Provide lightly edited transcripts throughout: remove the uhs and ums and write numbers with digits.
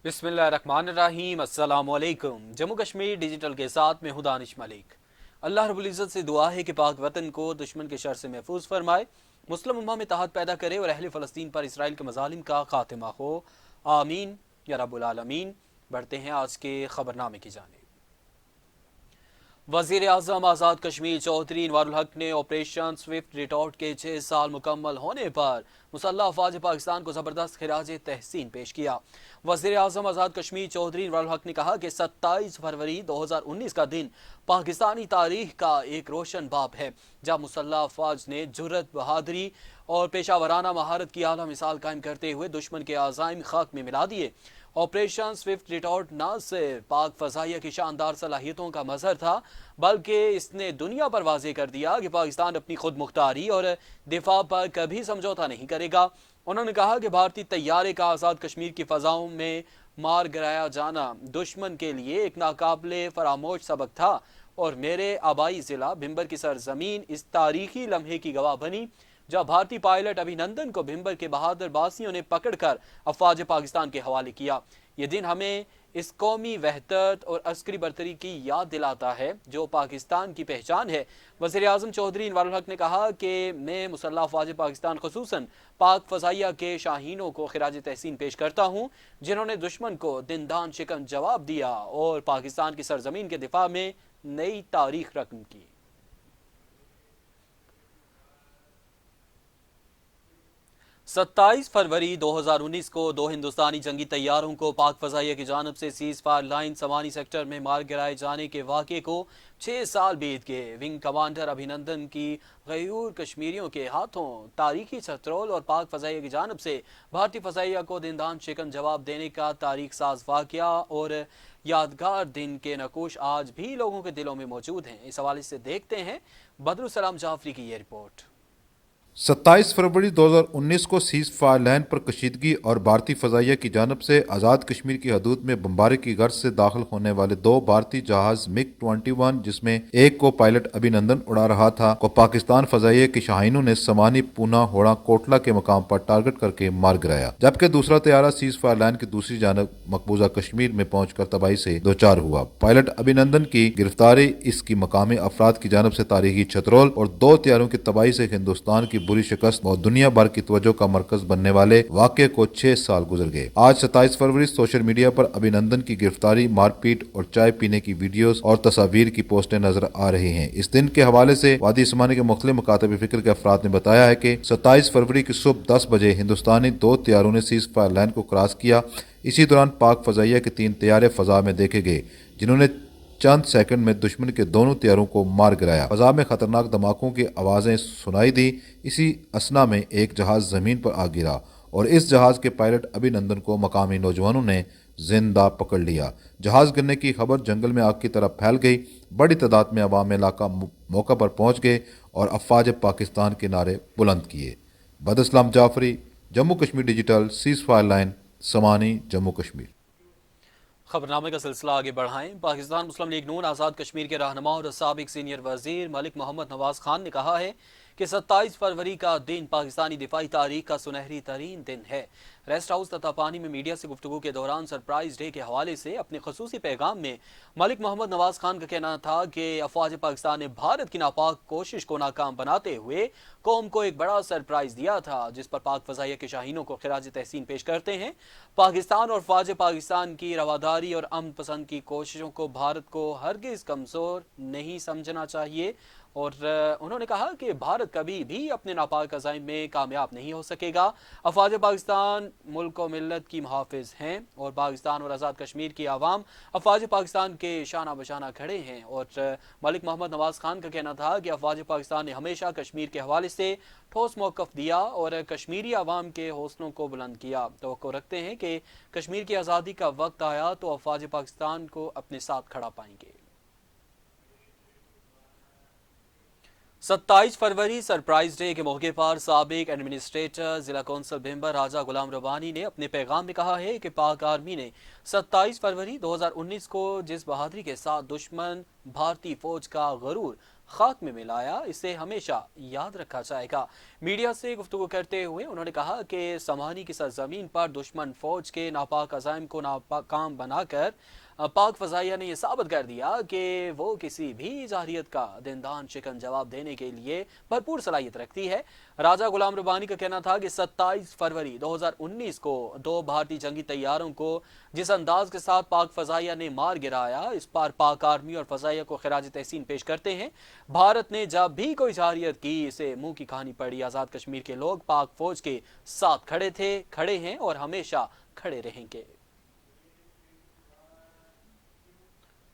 बिस्मिल्लाहिर्रहमानिर्रहीम। अस्सलाम वालेकुम। जम्मू कश्मीर डिजिटल के साथ मैं हूं दानिश मलिक। अल्लाह रब्बुल इज़्ज़त से दुआ है कि पाक वतन को दुश्मन के शर से महफूज फरमाए, मुस्लिम उम्मा में इत्तेहाद पैदा करे और अहले फ़लस्तीन पर इसराइल के मज़ालिम का खात्मा हो। आमीन या रब्बुल आलमीन। बढ़ते हैं आज के खबरनामे की जानिब। वज़ीर आज़म आज़ाद कश्मीर चौधरी अनवारुल हक ने ऑपरेशन स्विफ्ट रिटॉर्ट के 6 साल मुकम्मल होने पर मुसल्लह अफ़वाज पाकिस्तान को ज़बरदस्त खिराज तहसीन पेश किया। वज़ीर आज़म आज़ाद कश्मीर चौधरी अनवारुल हक ने कहा कि 27 फरवरी 2019 का दिन पाकिस्तानी तारीख का एक रोशन बाब है, जब मुसल्लह अफ़वाज ने जुर्रत, बहादुरी और पेशावराना महारत की आला मिसाल कायम करते हुए दुश्मन के आज़ाइम खाक में मिला दिए। ऑपरेशन स्विफ्ट रिटॉर्ट न सिर्फ पाक फ़ज़ाइया की शानदार सलाहियतों का मज़हर था, बल्कि इसने दुनिया पर वाज़ेह कर दिया कि पाकिस्तान अपनी खुद मुख्तारी और दिफा पर कभी समझौता नहीं करेगा। उन्होंने कहा कि भारतीय तैयारे का आज़ाद कश्मीर की फ़ज़ाओं में मार गिराया जाना दुश्मन के लिए एक नाकाबिले फरामोश सबक था और मेरे आबाई ज़िला भिंबर की सरजमीन इस तारीखी लम्हे की गवाह बनी, जब भारतीय पायलट अभिनंदन को भिंबर के बहादुर बासियों ने पकड़कर अफवाज पाकिस्तान के हवाले किया। ये दिन हमें इस कौमी वहदत और अस्करी बरतरी की याद दिलाता है जो पाकिस्तान की पहचान है। वज़ीर आज़म चौधरी अनवारुल हक ने कहा कि मैं मुसल्लह अफ़वाज पाकिस्तान ख़ुसूसन पाक फ़ज़ाइया के शाहीनों को खिराज तहसीन पेश करता हूँ, जिन्होंने दुश्मन को दिनदान शिकन जवाब दिया और पाकिस्तान की सरजमीन के दिफा में नई तारीख रकम की। 27 फरवरी 2019 को दो हिंदुस्तानी जंगी तैयारों को पाक फ़ज़ाइया की जानब से सीज़ फायर लाइन समानी सेक्टर में मार गिराए जाने के वाक़े को 6 साल बीत गए। विंग कमांडर अभिनंदन की गयूर कश्मीरियों के हाथों तारीखी छतरोल और पाक फ़ज़ाइया की जानब से भारतीय फ़ज़ाइया को दिनदान शिकन जवाब देने का तारीख साज वाक़या और यादगार दिन के नकूश आज भी लोगों के दिलों में मौजूद हैं। इस हवाले से देखते हैं बदरुसलाम जाफरी की ये रिपोर्ट। 27 फरवरी 2019 को सीज फायर लाइन पर कशीदगी और भारतीय फ़ज़ाइया की जानब से आज़ाद कश्मीर की हदूद में बमबारी की गर्ज से दाखिल होने वाले दो भारतीय जहाज मिग 21 जिसमें एक को पायलट अभिनंदन उड़ा रहा था को पाकिस्तान फ़ज़ाइया के शाहीनों ने समानी, पूना, होड़ा, कोटला के मकाम पर टारगेट करके मार गिराया, जबकि दूसरा तैयारा सीज फायर लाइन की दूसरी जानब मकबूजा कश्मीर में पहुंचकर तबाही से दो चार हुआ। पायलट अभिनंदन की गिरफ्तारी इसकी मकामी अफराद की जानब से तारीखी छतरोल और दो तैयारों की तबाही से हिंदुस्तान की बुरी शिकस्त और दुनिया भर की तवज्जो का मरकज बनने वाले वाक़े को 6 साल गुजर गए। आज 27 फरवरी सोशल मीडिया पर अभिनंदन की गिरफ्तारी, मारपीट और चाय पीने की वीडियोस और तस्वीर की पोस्टें नजर आ रही हैं। इस दिन के हवाले से वादी समाने के मुख्तलिफ मुकातब फिक्र के अफराद ने बताया है कि 27 फरवरी की सुबह 10 बजे हिंदुस्तानी दो तैयारों ने सीज फायर लाइन को क्रॉस किया। इसी दौरान पाक फ़ज़ाइया के 3 तैयारे फ़ज़ा में देखे गए, जिन्होंने चंद सेकंड में दुश्मन के दोनों तैयारों को मार गिराया। फजा में खतरनाक धमाकों की आवाज़ें सुनाई दी। इसी असना में एक जहाज ज़मीन पर आ गिरा और इस जहाज के पायलट अभिनंदन को मकामी नौजवानों ने जिंदा पकड़ लिया। जहाज गिरने की खबर जंगल में आग की तरह फैल गई। बड़ी तादाद में अवाम इलाका मौका पर पहुंच गए और अफवाज पाकिस्तान के नारे बुलंद किए। Badrussalam Jafri, Jammu Kashmir digital, ceasefire line, Samani, Jammu Kashmir. खबरनामे का सिलसिला आगे बढ़ाएं। पाकिस्तान मुस्लिम लीग नून आज़ाद कश्मीर के रहनुमा और साबिक सीनियर वजीर मलिक मोहम्मद नवाज खान ने कहा है कि 27 फरवरी का दिन पाकिस्तानी दिफाई तारीख का सुनहरी तरीन दिन है। रेस्ट हाउस तथा पानी में मीडिया से गुफ्तगू के दौरान सरप्राइज डे के हवाले से अपने खसूसी पैगाम में मलिक मोहम्मद नवाज खान का कहना था कि अफवाज पाकिस्तान ने भारत की नापाक कोशिश को नाकाम बनाते हुए कौम को एक बड़ा सरप्राइज दिया था, जिस पर पाक फ़ज़ाइया के शाहीनों को खिराज तहसीन पेश करते हैं। पाकिस्तान और अफवाज पाकिस्तान की रवादारी और अमन पसंद की कोशिशों को भारत को हरगिज़ कमज़ोर नहीं समझना चाहिए और उन्होंने कहा कि भारत कभी भी अपने नापाक अज़ाइम में कामयाब नहीं हो सकेगा। अफवाज पाकिस्तान मुल्क और मिल्लत की मुहाफ़िज़ हैं और पाकिस्तान और आज़ाद कश्मीर की आवाम अफवाज पाकिस्तान के शाना बशाना खड़े हैं। और मलिक मोहम्मद नवाज खान का कहना था कि अफवाज पाकिस्तान ने हमेशा कश्मीर के हवाले से ठोस मौक़िफ़ दिया और कश्मीरी आवाम के हौसलों को बुलंद किया। तवक्को रखते हैं कि कश्मीर की आज़ादी का वक्त आया तो अफवाज पाकिस्तान को अपने साथ खड़ा पाएंगे। 27 फरवरी सरप्राइज डे के मौके पर साबिक एडमिनिस्ट्रेटर जिला कौंसिल भिंबर राजा गुलाम रब्बानी ने अपने पैगाम में कहा है कि पाक आर्मी ने 27 फरवरी 2019 को जिस बहादुरी के साथ दुश्मन भारतीय फौज का गरूर خاک میں ملایا، اسے ہمیشہ یاد رکھا جائے گا۔ میڈیا سے گفتگو کرتے ہوئے انہوں نے کہا کہ سامانی کی سرزمین پر دشمن فوج کے ناپاک عزائم کو ناکام بنا کر پاک فضائیہ نے یہ ثابت کر دیا کہ وہ کسی بھی جارحیت کا دندان شکن جواب دینے کے لیے بھرپور صلاحیت رکھتی ہے۔ راجہ غلام ربانی کا کہنا تھا کہ 27 فروری 2019 کو 2 بھارتی جنگی طیاروں کو جس انداز کے ساتھ پاک فضائیہ نے مار گرایا، اس پر پاک آرمی اور فضائیہ کو خراج تحسین پیش کرتے ہیں۔ بھارت نے جب بھی کوئی جارحیت کی، اسے منہ کی کہانی پڑی۔ آزاد کشمیر کے لوگ پاک فوج کے ساتھ کھڑے تھے، کھڑے ہیں اور ہمیشہ کھڑے رہیں گے۔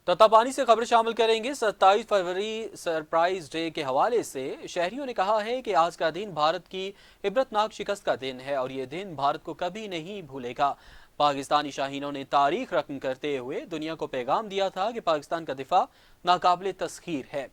تتابانی سے خبر شامل کریں گے۔ 27 فروری سرپرائز ڈے کے حوالے سے شہریوں نے کہا ہے کہ آج کا دن بھارت کی عبرتناک شکست کا دن ہے اور یہ دن بھارت کو کبھی نہیں بھولے گا۔ پاکستانی شاہینوں نے تاریخ رقم کرتے ہوئے دنیا کو پیغام دیا تھا کہ پاکستان کا دفاع ناقابل تسخیر ہے۔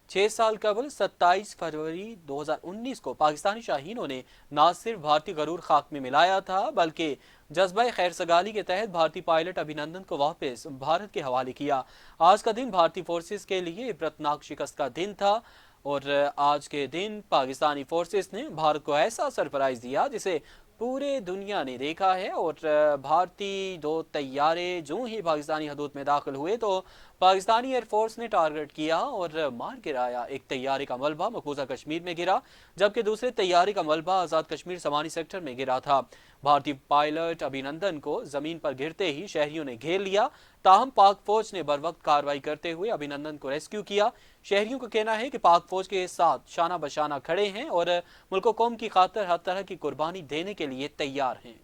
6 سال قبل 27 فروری 2019 کو پاکستانی شاہینوں نے نہ صرف بھارتی غرور خاک میں ملایا تھا بلکہ جذبہ خیر سگالی کے تحت بھارتی پائلٹ ابھینندن کو واپس بھارت کے حوالے کیا۔ آج کا دن بھارتی فورسز کے لیے عبرتناک شکست کا دن تھا اور آج کے دن پاکستانی فورسز نے بھارت کو ایسا سرپرائز دیا جسے پورے دنیا نے دیکھا ہے اور بھارتی 2 طیارے جو ہی پاکستانی حدود میں داخل ہوئے تو پاکستانی ایئر فورس نے ٹارگٹ کیا اور مار گرایا۔ ایک طیارے کا ملبہ مقبوضہ کشمیر میں گرا جبکہ دوسرے طیارے کا ملبہ آزاد کشمیر سمانی سیکٹر میں گرا تھا۔ بھارتی پائلٹ ابھینندن کو زمین پر گرتے ہی شہریوں نے گھیر لیا، تاہم پاک فوج نے بروقت کارروائی کرتے ہوئے ابھینندن کو ریسکیو کیا۔ شہریوں کا کہنا ہے کہ پاک فوج کے ساتھ شانہ بشانہ کھڑے ہیں اور ملک و قوم کی خاطر ہر طرح کی قربانی دینے کے لیے تیار ہیں۔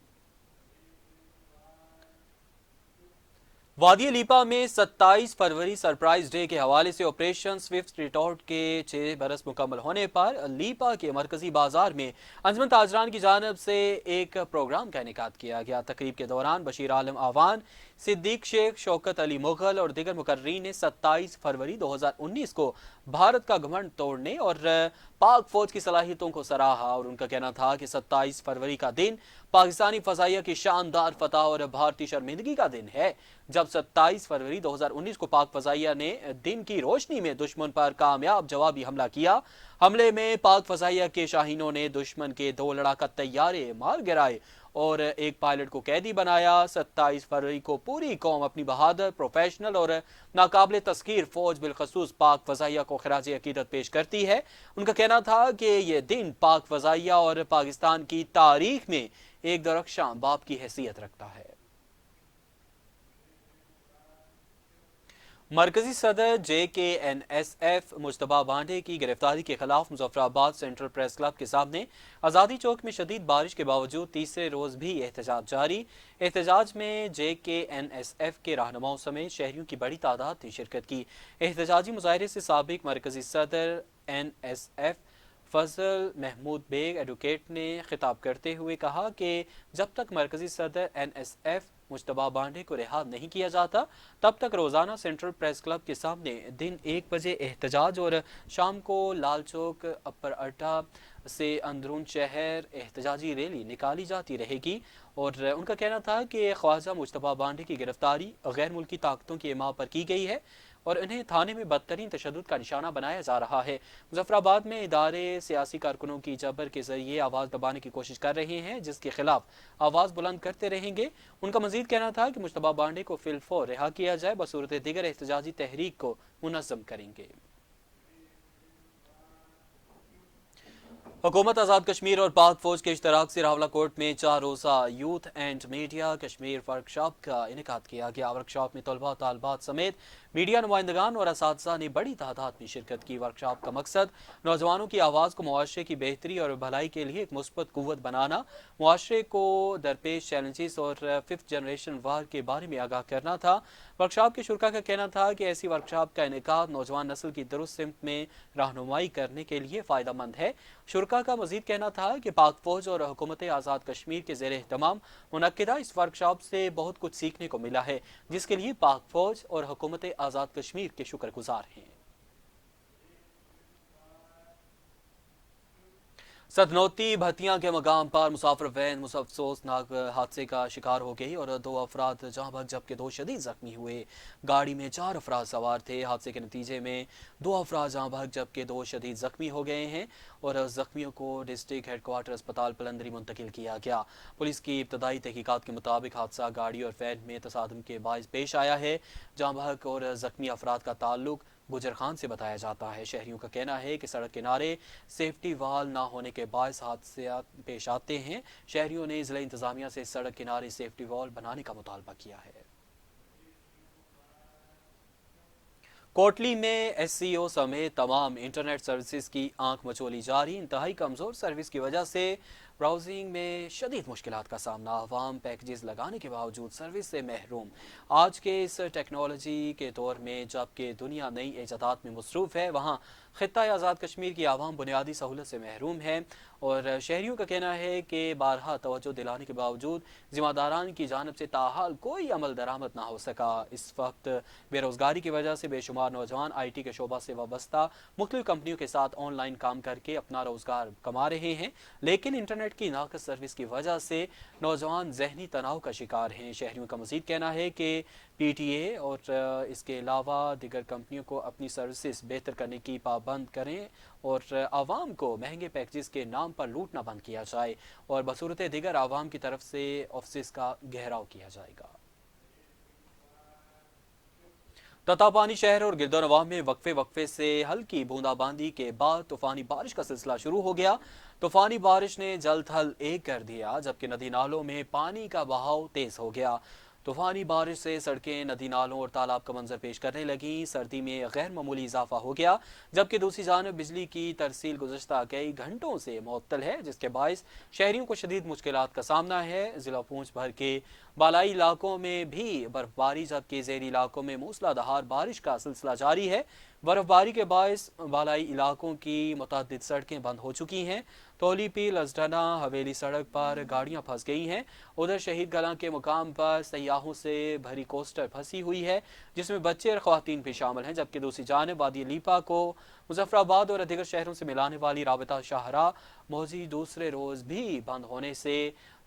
وادی لیپا میں 27 فروری سرپرائز ڈے کے حوالے سے آپریشن سوئفٹ ریٹارٹ کے 6 برس مکمل ہونے پر لیپا کے مرکزی بازار میں انجمن تاجران کی جانب سے ایک پروگرام کا انعقاد کیا گیا۔ تقریب کے دوران بشیر عالم آوان، صدیق شیخ، شوکت علی مغل اور دیگر مقررین نے 27 فروری 2019 کو بھارت کا گھمنڈ توڑنے اور پاک فوج کی صلاحیتوں کو سراہا اور ان کا کہنا تھا کہ 27 فروری کا دن پاکستانی فضائیہ کی شاندار فتح اور بھارتی شرمندگی کا دن ہے، جب 27 فروری 2019 کو پاک فضائیہ نے دن کی روشنی میں دشمن پر کامیاب جوابی حملہ کیا۔ حملے میں پاک فضائیہ کے شاہینوں نے دشمن کے 2 لڑاکا طیارے مار گرائے اور ایک پائلٹ کو قیدی بنایا۔ 27 فروری کو پوری قوم اپنی بہادر، پروفیشنل اور ناقابل تسخیر فوج بالخصوص پاک فضائیہ کو خراج عقیدت پیش کرتی ہے۔ ان کا کہنا تھا کہ یہ دن پاک فضائیہ اور پاکستان کی تاریخ میں ایک درخشاں باب کی حیثیت رکھتا ہے۔ مرکزی صدر JKNSF مجتبیٰ بانڈے کی گرفتاری کے خلاف مظفر آباد سینٹرل پریس کلب کے سامنے آزادی چوک میں شدید بارش کے باوجود تیسرے روز بھی احتجاج جاری۔ احتجاج میں JKNSF کے رہنماؤں سمیت شہریوں کی بڑی تعداد نے شرکت کی۔ احتجاجی مظاہرے سے سابق مرکزی صدر NSF فضل محمود بیگ ایڈوکیٹ نے خطاب کرتے ہوئے کہا کہ جب تک مرکزی صدر NSF مجتبیٰ بانڈے کو رہا نہیں کیا جاتا تب تک روزانہ سینٹرل پریس کلب کے سامنے دن 1 بجے احتجاج اور شام کو لال چوک، اپر اڈا سے اندرون شہر احتجاجی ریلی نکالی جاتی رہے گی اور ان کا کہنا تھا کہ خواجہ مجتبیٰ بانڈے کی گرفتاری غیر ملکی طاقتوں کی حمایت پر کی گئی ہے اور انہیں تھانے میں بدترین تشدد کا نشانہ بنایا جا رہا ہے۔ مظفر آباد میں ادارے سیاسی کارکنوں کی جبر کے ذریعے آواز دبانے کی کوشش کر رہے ہیں جس کے خلاف آواز بلند کرتے رہیں گے۔ ان کا مزید کہنا تھا کہ مجتبیٰ بانڈے کو فی الفور رہا کیا جائے، بصورت دیگر احتجاجی تحریک کو منظم کریں گے۔ حکومت آزاد کشمیر اور پاک فوج کے اشتراک سے راولہ کوٹ میں 4 روزہ youth and media Kashmir workshop کا انعقاد کیا گیا۔ ورکشاپ میں طلباء طالبات سمیت میڈیا نمائندگان اور اساتذہ نے بڑی تعداد میں شرکت کی۔ ورکشاپ کا مقصد نوجوانوں کی آواز کو معاشرے کی بہتری اور بھلائی کے لیے ایک مثبت قوت بنانا، معاشرے کو درپیش چیلنجز اور 5th جنریشن وار کے بارے میں آگاہ کرنا تھا۔ ورکشاپ کے شرکاء کا کہنا تھا کہ ایسی ورکشاپ کا انعقاد نوجوان نسل کی درست سمت میں رہنمائی کرنے کے لیے فائدہ مند ہے۔ شرکاء کا مزید کہنا تھا کہ پاک فوج اور حکومت آزاد کشمیر کے زیر اہتمام منعقدہ اس ورکشاپ سے بہت کچھ سیکھنے کو ملا ہے جس کے لیے پاک فوج اور حکومت آزاد کشمیر کے شکر گزار ہیں۔ सतनौती भतिया के मकाम पर मुसाफिर वैन अफसोसनाक हादसे का शिकार हो गई और 2 अफराद जहाँ भग जबकि 2 शदीद जख्मी हुए। गाड़ी में 4 अफराद सवार थे। हादसे के नतीजे में 2 अफराद जहाँ भग जबकि 2 शदीद जख्मी हो गए हैं और जख्मियों को डिस्ट्रिक्ट हेडक्वार्टर अस्पताल पलंदरी मुंतकिल किया गया। पुलिस की इब्तदाई तहकीकात के मुताबिक हादसा गाड़ी और वैन में तसादम के बायस पेश आया है। जहाँ भग और जख्मी अफराद का ताल्लुक गुजर खान से बताया जाता है। शहरियों का कहना है कि सड़क किनारे सेफ्टी वाल ना होने के बायस हादसे पेश आते हैं। शहरियों ने जिला इंतजामिया से सड़क किनारे सेफ्टी वॉल बनाने का मुतालबा किया है। कोटली में एससीओ समेत तमाम इंटरनेट सर्विसेज की आंख मचोली जारी। इंतहाई कमज़ोर सर्विस की वजह से ब्राउजिंग में शदीद मुश्किलात का सामना। अवाम पैकेजेस लगाने के बावजूद सर्विस से महरूम। आज के इस टेक्नोलॉजी के दौर में जबकि दुनिया नई ईजादात में मसरूफ़ है, वहाँ खित्ता आज़ाद कश्मीर की आवाम बुनियादी सहूलत से महरूम है और शहरियों का कहना है कि बारहा तवज्जो दिलाने के बावजूद ज़िम्मेदारान की जानब से ताहाल कोई अमल दरामद ना हो सका। इस वक्त बेरोज़गारी की वजह से बेशुमार नौजवान IT के शोबा से वाबस्ता मुख्तलिफ कंपनियों के साथ ऑनलाइन काम करके अपना रोज़गार कमा रहे हैं, लेकिन इंटरनेट की नाक़स सर्विस की वजह से नौजवान जहनी तनाव का शिकार हैं। शहरियों का मज़ीद कहना है कि PTA और इसके अलावा दीगर कंपनियों को अपनी सर्विसेज बेहतर करने की पाबंद करें और आवाम को महंगे पैकेजेस के नाम पर लूटना बंद किया जाए और बसूरत दीगर आवाम की तरफ से ऑफिस का घेराव किया जाएगा। ततापानी शहर और गिरदोनवाह में वक्फे से हल्की बूंदाबांदी के बाद तूफानी बारिश का सिलसिला शुरू हो गया। तूफानी बारिश ने जल थल एक कर दिया जबकि नदी नालों में पानी का बहाव तेज हो गया। तूफानी बारिश से सड़कें, नदी नालों और तालाब का मंजर पेश करने लगी। सर्दी में गैर मामूली इजाफा हो गया जबकि दूसरी जानब बिजली की तरसील गुज़श्ता कई घंटों से मुअत्तल है, जिसके बायस शहरियों को शदीद मुश्किलात का सामना है। जिला पूंछ भर के बालाई इलाकों में भी बर्फबारी जबकि ज़ेरी इलाकों में मूसलाधार बारिश का सिलसिला जारी है। बर्फबारी के बायस बालाई इलाकों की मुतअद्दिद सड़कें बंद हो चुकी हैं। तोली पी लजडना हवेली सड़क पर गाड़ियां फंस गई हैं। उधर शहीद गला के मुकाम पर सयाहों से भरी कोस्टर फंसी हुई है जिसमें बच्चे और ख्वातीन भी शामिल हैं, जबकि दूसरी जानब वादी लीपा को मुजफ्फराबाद और दीगर शहरों से मिलाने वाली राबता शाहराह मौजी दूसरे रोज़ भी बंद होने से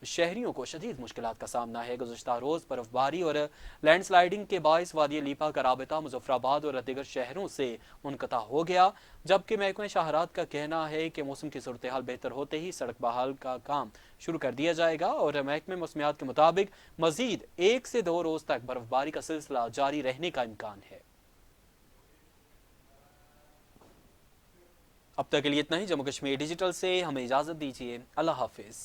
शहरियों को शदीद मुश्किलात का सामना है। गुज़श्ता रोज़ बर्फबारी और लैंडस्लाइडिंग के बायस वादी लीपा का राबता मुजफ्फराबाद और दीगर शहरों से मुनक़ता हो गया, जबकि महकमा शाहरात का कहना है कि मौसम की सूरत हाल बेहतर होते ही सड़क बहाल का काम शुरू कर दिया जाएगा और महकमे मौसमियात के मुताबिक मज़ीद 1 से 2 रोज़ तक बर्फबारी का सिलसिला जारी रहने का इम्कान है। अब तक के लिए इतना ही। जम्मू कश्मीर डिजिटल से हमें इजाज़त दीजिए। अल्लाह हाफिज़।